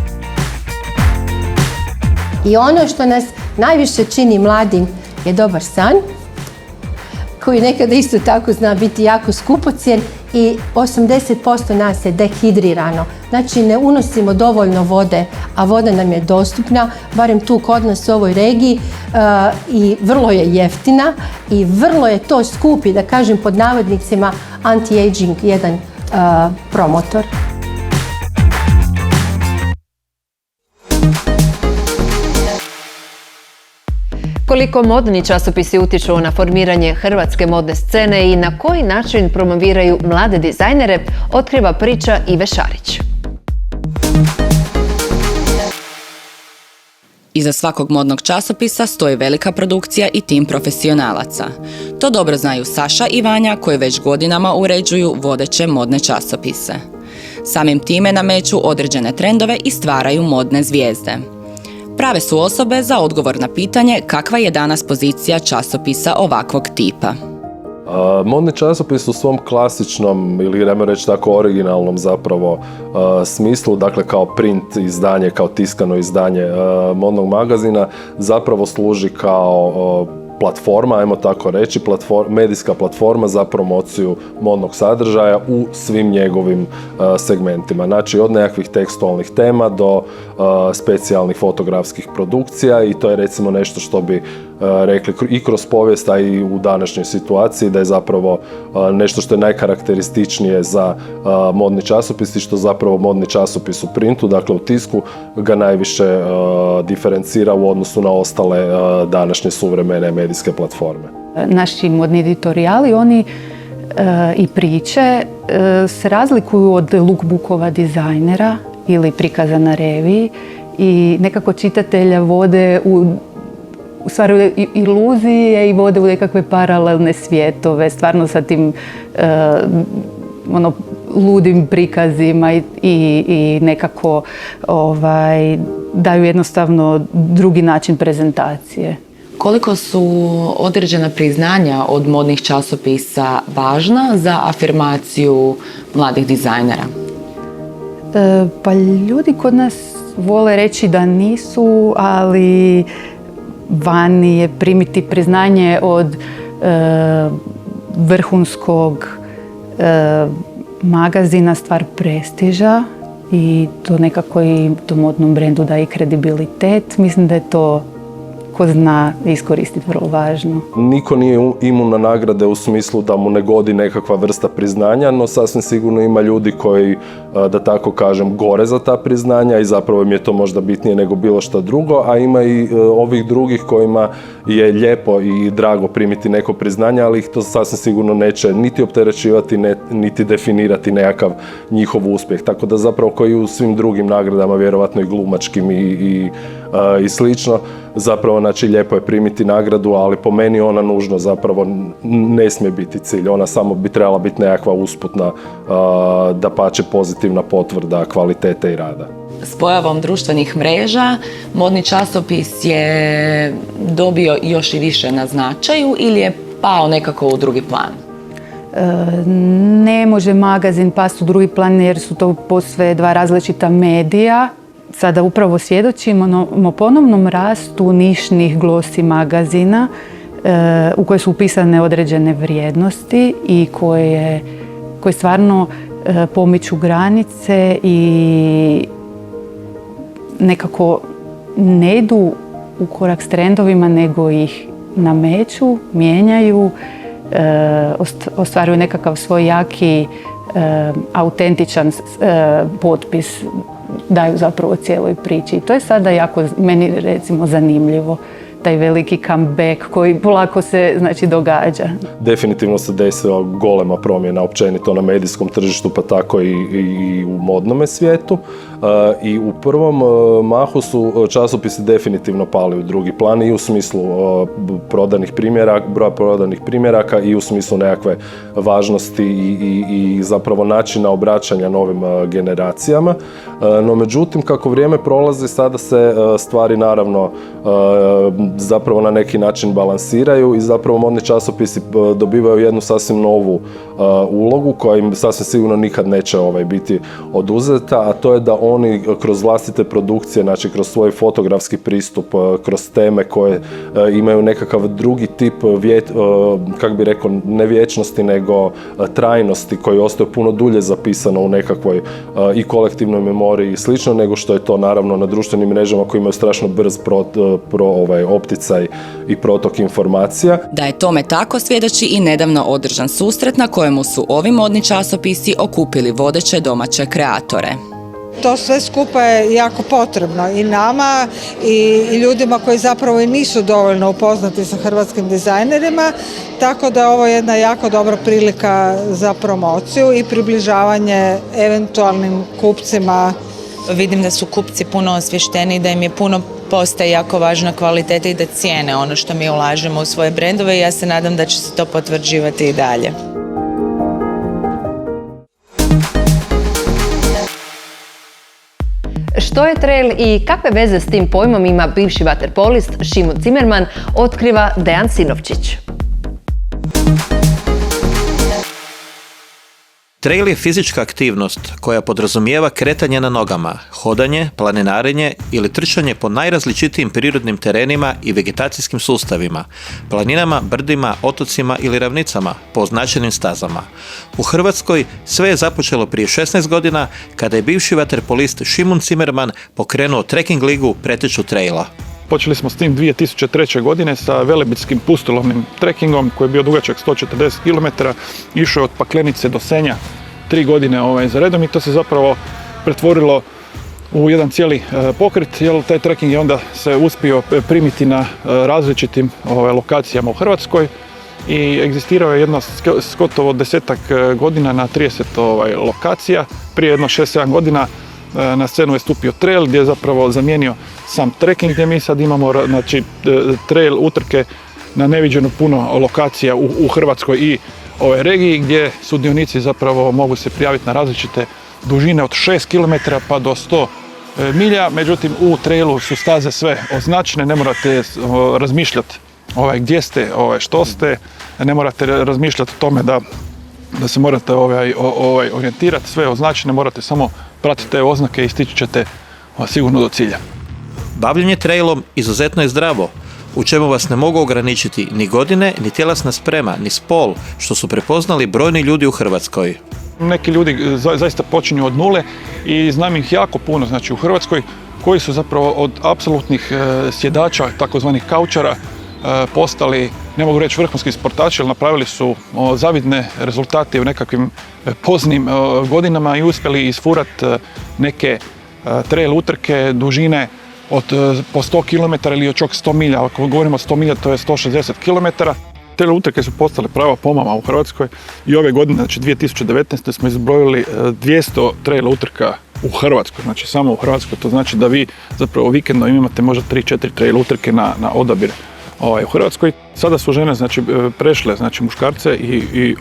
I ono što nas najviše čini mladim je dobar san, koji nekada isto tako zna biti jako skupocjen i 80% nas je dehidrirano. Znači ne unosimo dovoljno vode, a voda nam je dostupna, barem tu kod nas u ovoj regiji, i vrlo je jeftina i vrlo je to skupi, da kažem pod navodnicima, anti-aging jedan promotor. Koliko modni časopisi utiču na formiranje hrvatske modne scene i na koji način promoviraju mlade dizajnere, otkriva priča Ive Šarić. Iza svakog modnog časopisa stoji velika produkcija i tim profesionalaca. To dobro znaju Saša i Vanja koji već godinama uređuju vodeće modne časopise. Samim time nameću određene trendove i stvaraju modne zvijezde. Prave su osobe za odgovor na pitanje kakva je danas pozicija časopisa ovakvog tipa. Modni časopis u svom klasičnom ili ajmo reći tako originalnom zapravo smislu, dakle kao print izdanje, kao tiskano izdanje modnog magazina zapravo služi kao platforma, ajmo tako reći, medijska platforma za promociju modnog sadržaja u svim njegovim segmentima. Znači od nekakvih tekstualnih tema do specijalnih fotografskih produkcija i to je recimo nešto što bi rekli i kroz povijest, a i u današnjoj situaciji da je zapravo nešto što je najkarakterističnije za modni časopis i što zapravo modni časopis u printu, dakle u tisku, ga najviše diferencira u odnosu na ostale današnje suvremene medijske platforme. Naši modni editorijali, oni i priče se razlikuju od lookbookova dizajnera ili prikaza na reviji i nekako čitatelja vode u stvaraju iluzije i vode u nekakve paralelne svijetove, stvarno sa tim ludim prikazima i nekako daju jednostavno drugi način prezentacije. Koliko su određena priznanja od modnih časopisa važna za afirmaciju mladih dizajnera? Pa ljudi kod nas vole reći da nisu, ali vani je primiti priznanje od vrhunskog magazina stvar prestiža i to nekako i tom modnom brendu daje kredibilitet. Mislim da je to ko zna iskoristiti vrlo važno. Niko nije imun na nagrade u smislu da mu ne godi nekakva vrsta priznanja, no sasvim sigurno ima ljudi koji, da tako kažem, gore za ta priznanja i zapravo im je to možda bitnije nego bilo šta drugo, a ima i ovih drugih kojima je lijepo i drago primiti neko priznanje, ali ih to sasvim sigurno neće niti opterećivati, niti definirati nekakav njihov uspjeh. Tako da zapravo koji u svim drugim nagradama, vjerovatno i glumačkim i i slično. Zapravo, znači, lijepo je primiti nagradu, ali po meni ona nužno zapravo ne smije biti cilj. Ona samo bi trebala biti nekakva usputna, dapače pozitivna potvrda kvalitete i rada. S pojavom društvenih mreža modni časopis je dobio još i više na značaju ili je pao nekako u drugi plan? Ne može magazin pasti u drugi plan jer su to posve dva različita medija. Sada upravo svjedočimo ponovnom rastu nišnih glosi magazina u koje su upisane određene vrijednosti i koje stvarno pomiču granice i nekako ne idu u korak s trendovima, nego ih nameću, mijenjaju, ostvaruju nekakav svoj jaki, autentičan potpis, daju zapravo cijeloj priči. I to je sada jako, meni recimo, zanimljivo. Taj veliki comeback koji polako se, znači, događa. Definitivno se desila golema promjena općenito na medijskom tržištu, pa tako i u modnome svijetu. I u prvom mahu su časopisi definitivno pali u drugi plan i u smislu broja prodanih primjeraka i u smislu nekakve važnosti i zapravo načina obraćanja novim generacijama. No međutim, kako vrijeme prolazi, sada se stvari naravno zapravo na neki način balansiraju i zapravo modni časopisi dobivaju jednu sasvim novu ulogu koja im sasvim sigurno nikad neće biti oduzeta, a to je da oni kroz vlastite produkcije, znači kroz svoj fotografski pristup, kroz teme koje imaju nekakav drugi tip, kako bi rekao, ne vječnosti nego trajnosti, koji ostaju puno dulje zapisano u nekakvoj i kolektivnoj memoriji i slično, nego što je to naravno na društvenim mrežama koji imaju strašno brz opticaj i protok informacija. Da je tome tako svjedoči i nedavno održan susret na kojemu su ovi modni časopisi okupili vodeće domaće kreatore. To sve skupa je jako potrebno i nama i ljudima koji zapravo i nisu dovoljno upoznati sa hrvatskim dizajnerima, tako da je ovo jedna jako dobra prilika za promociju i približavanje eventualnim kupcima. Vidim da su kupci puno osvješteni, da im je puno postaje jako važna kvaliteta i da cijene ono što mi ulažemo u svoje brendove i ja se nadam da će se to potvrđivati i dalje. Što je trail i kakve veze s tim pojmom ima bivši vaterpolist Šimon Zimmerman, otkriva Dejan Sinovčić. Trail je fizička aktivnost koja podrazumijeva kretanje na nogama, hodanje, planinarenje ili trčanje po najrazličitijim prirodnim terenima i vegetacijskim sustavima, planinama, brdima, otocima ili ravnicama po označenim stazama. U Hrvatskoj sve je započelo prije 16 godina kada je bivši vaterpolist Šimon Zimmerman pokrenuo trekking ligu Preteču traila. Počeli smo s tim 2003. godine sa velebitskim pustolovnim trekingom koji je bio dugačak 140 km, išao od Paklenice do Senja 3 godine za redom i to se zapravo pretvorilo u jedan cijeli pokret, jer taj trekking je onda se uspio primiti na različitim lokacijama u Hrvatskoj i egzistirao je jedno gotovo 10 godina na 30 lokacija. Prije jedno 6-7 godina na scenu je stupio trail gdje je zapravo zamijenio sam trekking, gdje mi sad imamo trail utrke na neviđeno puno lokacija u Hrvatskoj i regiji, gdje sudionici zapravo mogu se prijaviti na različite dužine od 6 km pa do 100 milja. Međutim, u trailu su staze sve označene, ne morate razmišljati gdje ste, što ste, ne morate razmišljati o tome da se morate orijentirati, sve je označene, morate samo pratiti te oznake i stići ćete sigurno do cilja. Bavljenje trailom izuzetno je zdravo, u čemu vas ne mogu ograničiti ni godine, ni tjelesna sprema, ni spol, što su prepoznali brojni ljudi u Hrvatskoj. Neki ljudi zaista počinju od nule i znam ih jako puno, znači u Hrvatskoj, koji su zapravo od apsolutnih sjedača, takozvanih kaučara, postali, ne mogu reći vrhunski sportači, ali napravili su zavidne rezultate u nekakvim poznim godinama i uspjeli isfurati neke trail utrke dužine od po 100 km ili čak 100 milja. Ako govorimo o 100 milja, to je 160 km. trail utrke su postale prava pomama u Hrvatskoj i ove godine, znači 2019. smo izbrojili 200 trail utrka u Hrvatskoj, znači samo u Hrvatskoj. To znači da vi zapravo vikendom imate možda 3-4 trail utrke na odabir u Hrvatskoj. Sada su žene znači prešle znači muškarce i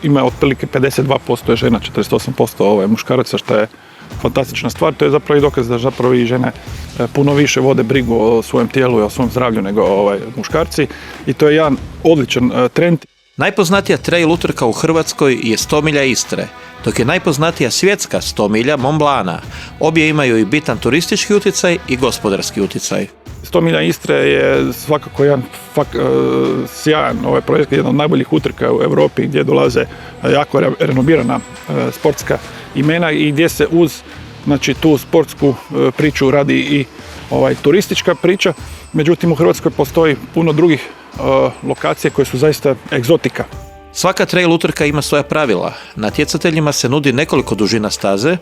ima otprilike 52% je žena, 48% muškaraca, što je fantastična stvar. To je zapravo i dokaz da zapravo i žene puno više vode brigu o svojem tijelu i o svom zdravlju nego muškarci, i to je jedan odličan trend. Najpoznatija trail utrka u Hrvatskoj je 100 milja Istre, dok je najpoznatija svjetska 100 milja Mont Blana. Obje imaju i bitan turistički utjecaj i gospodarski utjecaj. 100 milja Istre je svakako jedan sjajan projekt, jedan od najboljih utrka u Europi gdje dolaze jako renomirana sportska imena i gdje se uz znači, tu sportsku priču radi i turistička priča. Međutim, u Hrvatskoj postoji puno drugih lokacije koje su zaista egzotika. Svaka trail utrka ima svoja pravila. Natjecateljima se nudi nekoliko dužina staze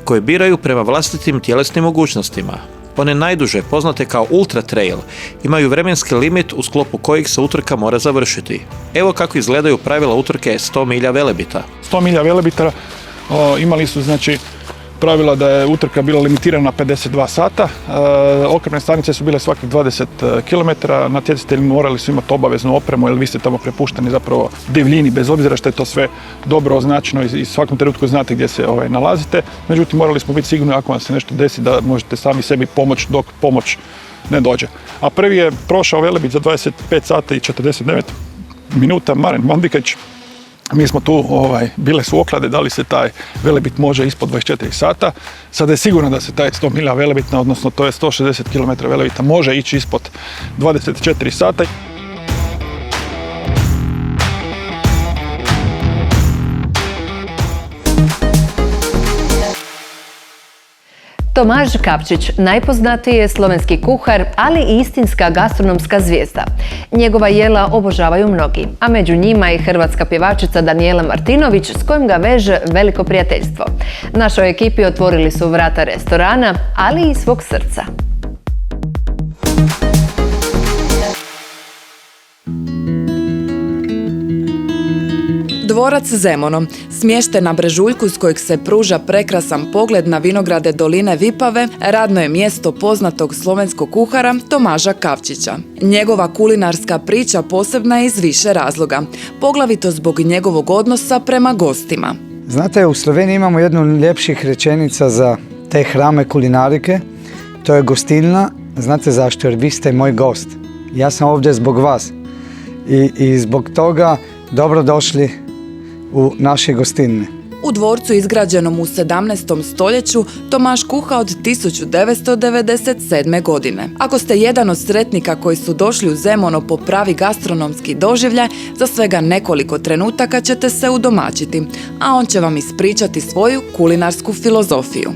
koje biraju prema vlastitim tjelesnim mogućnostima. One najduže, poznate kao ultra trail, imaju vremenski limit u sklopu kojih se utrka mora završiti. Evo kako izgledaju pravila utrke 100 milja Velebita. 100 milja Velebita imali su znači pravila da je utrka bila limitirana na 52 sata, okrepne stanice su bile svakih 20 km, natjecatelji morali su imati obaveznu opremu jer vi ste tamo prepušteni zapravo divljini, bez obzira što je to sve dobro označeno i svakom trenutku znate gdje se nalazite. Međutim, morali smo biti sigurni ako vam se nešto desi da možete sami sebi pomoći dok pomoć ne dođe. A prvi je prošao Velebit za 25 sata i 49 minuta, Maren Mandikać. Mi smo tu, bile su oklade da li se taj Velebit može ispod 24 sata. Sada je sigurno da se taj 100 milja Velebita, odnosno to je 160 km Velebita, može ići ispod 24 sata. Tomaž Kapčić, najpoznatiji je slovenski kuhar, ali i istinska gastronomska zvijezda. Njegova jela obožavaju mnogi, a među njima i hrvatska pjevačica Danijela Martinović, s kojim ga veže veliko prijateljstvo. Našoj ekipi otvorili su vrata restorana, ali i svog srca. Dvorac Zemono, smješten na brežuljku s kojeg se pruža prekrasan pogled na vinograde doline Vipave, radno je mjesto poznatog slovenskog kuhara Tomaža Kapčića. Njegova kulinarska priča posebna je iz više razloga, poglavito zbog njegovog odnosa prema gostima. Znate, u Sloveniji imamo jednu od ljepših rečenica za te hrame kulinarike, to je gostilna. Znate zašto? Jer vi ste moj gost. Ja sam ovdje zbog vas. I zbog toga dobrodošli u naše gostilne. U dvorcu izgrađenom u 17. stoljeću Tomaž kuha od 1997. godine. Ako ste jedan od sretnika koji su došli u Zemono po pravi gastronomski doživljaj, za svega nekoliko trenutaka ćete se udomaćiti, a on će vam ispričati svoju kulinarsku filozofiju.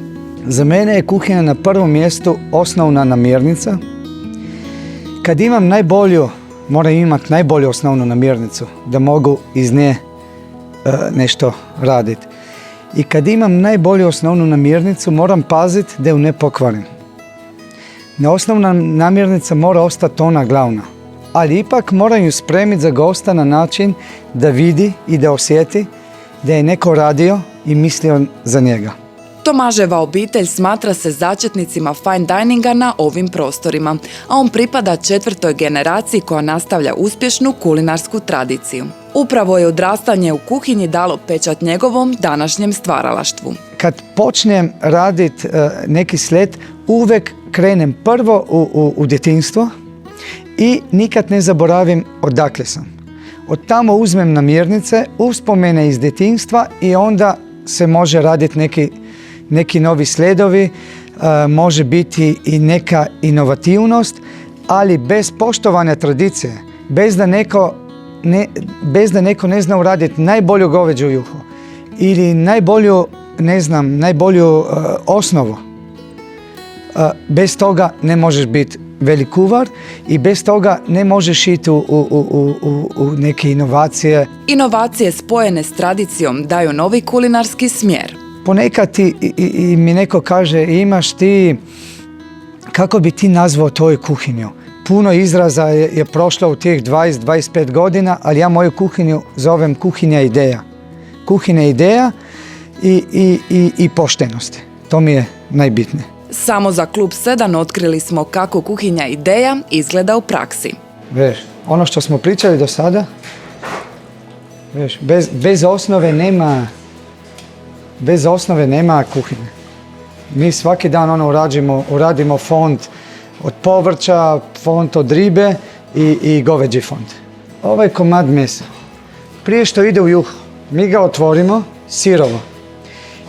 Za mene je kuhinja na prvom mjestu osnovna namirnica. Kad imam moram imati najbolju osnovnu namirnicu da mogu iz nje nešto raditi. I kad imam najbolju osnovnu namirnicu, moram paziti da ju ne pokvarim. Osnovna namirnica mora ostati ona glavna, ali ipak moram ju spremiti za gosta na način da vidi i da osjeti da je neko radio i mislio za njega. Tomaževa obitelj smatra se začetnicima fine dininga na ovim prostorima, a on pripada 4. generaciji koja nastavlja uspješnu kulinarsku tradiciju. Upravo je odrastanje u kuhinji dalo pečat njegovom današnjem stvaralaštvu. Kad počnem raditi neki slijed, uvek krenem prvo u djetinjstvo i nikad ne zaboravim odakle sam. Od tamo uzmem namirnice, uspomene iz djetinjstva i onda se može raditi neki novi sledovi, može biti i neka inovativnost, ali bez poštovanja tradicije, bez da neko ne zna uraditi najbolju goveđu juhu ili najbolju osnovu. Bez toga ne možeš biti velik kuvar i bez toga ne možeš ići u neke inovacije. Inovacije spojene s tradicijom daju novi kulinarski smjer. Ponekad mi neko kaže, imaš ti, kako bi ti nazvao tvoju kuhinju? puno izraza je prošlo u tih 20-25 godina, ali ja moju kuhinju zovem kuhinja ideja. Kuhinja ideja i poštenosti. To mi je najbitnije. Samo za Klub 7 otkrili smo kako kuhinja ideja izgleda u praksi. Veš, ono što smo pričali do sada, veš, bez osnove nema kuhinje. Mi svaki dan uradimo fond od povrća, fond od ribe i goveđi fond. Ovaj komad mesa, prije što ide u juhu, mi ga otvorimo sirovo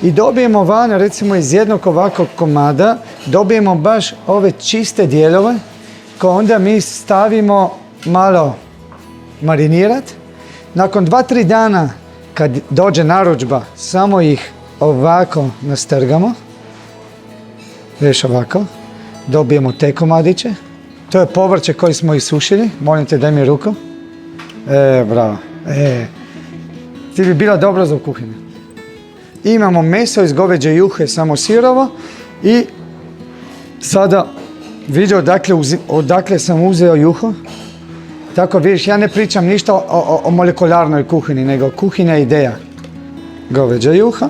i dobijemo van, recimo iz jednog ovakvog komada, dobijemo baš ove čiste dijelove koje onda mi stavimo malo marinirat. Nakon 2-3 dana kad dođe narudžba, samo ih ovako nastrgamo. Veš ovako. Dobijemo te komadiće. To je povrće koje smo isušili. Molim te, daj mi ruku. Bravo. Ti bi bila dobro za kuhinju. Imamo meso iz goveđe juhe, samo sirovo. I sada vidio odakle sam uzeo juhu. Tako vidiš, ja ne pričam ništa o molekularnoj kuhinji, nego kuhinja ideja. Goveđa juha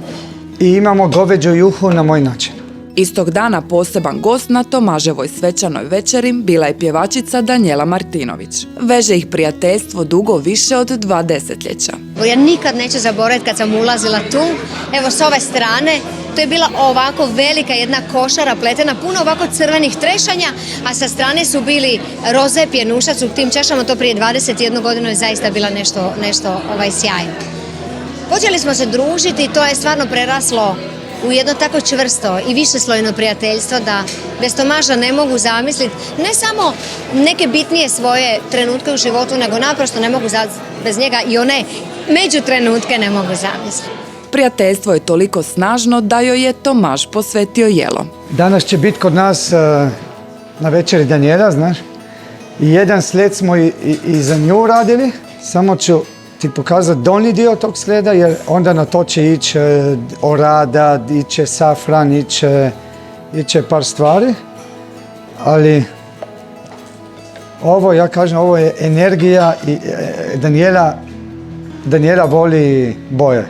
i imamo goveđu juhu na moj način. Istog dana poseban gost na Tomaževoj svečanoj večeri bila je pjevačica Danijela Martinović. Veže ih prijateljstvo dugo više od 2 desetljeća. Ja nikad neću zaboraviti kad sam ulazila tu, evo s ove strane, to je bila ovako velika jedna košara pletena, puno ovako crvenih trešanja, a sa strane su bili roze pjenušac u tim čašama, to prije 21 godinu je zaista bila nešto sjajno. Počeli smo se družiti i to je stvarno preraslo u jedno tako čvrsto i višeslojno prijateljstvo da bez Tomaža ne mogu zamisliti ne samo neke bitnije svoje trenutke u životu, nego naprosto ne mogu bez njega i one međutrenutke ne mogu zamisliti. Prijateljstvo je toliko snažno da joj je Tomaž posvetio jelo. Danas će biti kod nas na večeri Danijela, znaš. I jedan slijed smo i za nju radili, samo ću ti pokazati donji dio tog slijeda, jer onda na to će ići orada, iće safran, iće par stvari. Ali ovo, ja kažem, ovo je energija i Danijela voli boje.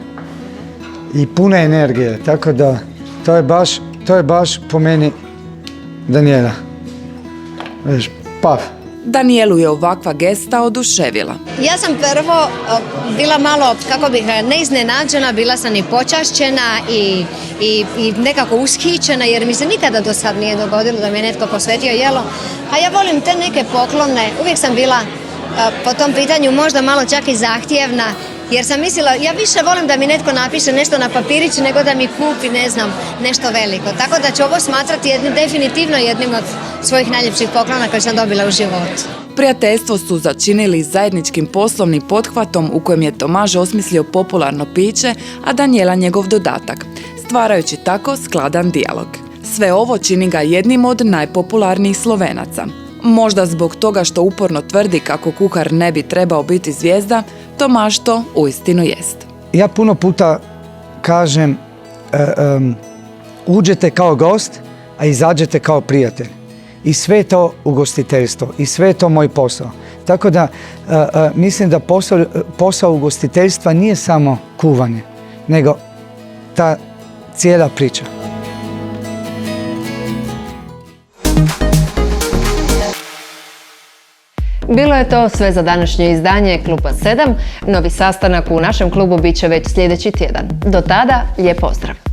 I pune energije, tako da to je baš po meni Danijela. Veš, pav. Danijelu je ovakva gesta oduševila. Ja sam prvo bila malo, kako bih neiznenađena, bila sam i počašćena i nekako ushićena, jer mi se nikada do sad nije dogodilo da mi je netko posvetio jelo. A ja volim te neke poklone, uvijek sam bila po tom pitanju možda malo čak i zahtjevna, jer sam mislila, ja više volim da mi netko napiše nešto na papirić nego da mi kupi, ne znam, nešto veliko. Tako da ću ovo smatrati definitivno jednim od svojih najljepših poklona koje sam dobila u životu. Prijateljstvo su začinili zajedničkim poslovnim pothvatom u kojem je Tomaž osmislio popularno piće, a Danijela njegov dodatak, stvarajući tako skladan dijalog. Sve ovo čini ga jednim od najpopularnijih Slovenaca. Možda zbog toga što uporno tvrdi kako kuhar ne bi trebao biti zvijezda, Tomaž to uistinu jest. Ja puno puta kažem, uđete kao gost, a izađete kao prijatelj. I sve to ugostiteljstvo, i sve to moj posao. Tako da mislim da posao ugostiteljstva nije samo kuvanje, nego ta cijela priča. Bilo je to sve za današnje izdanje Kluba 7. Novi sastanak u našem klubu bit će već sljedeći tjedan. Do tada, lijep pozdrav!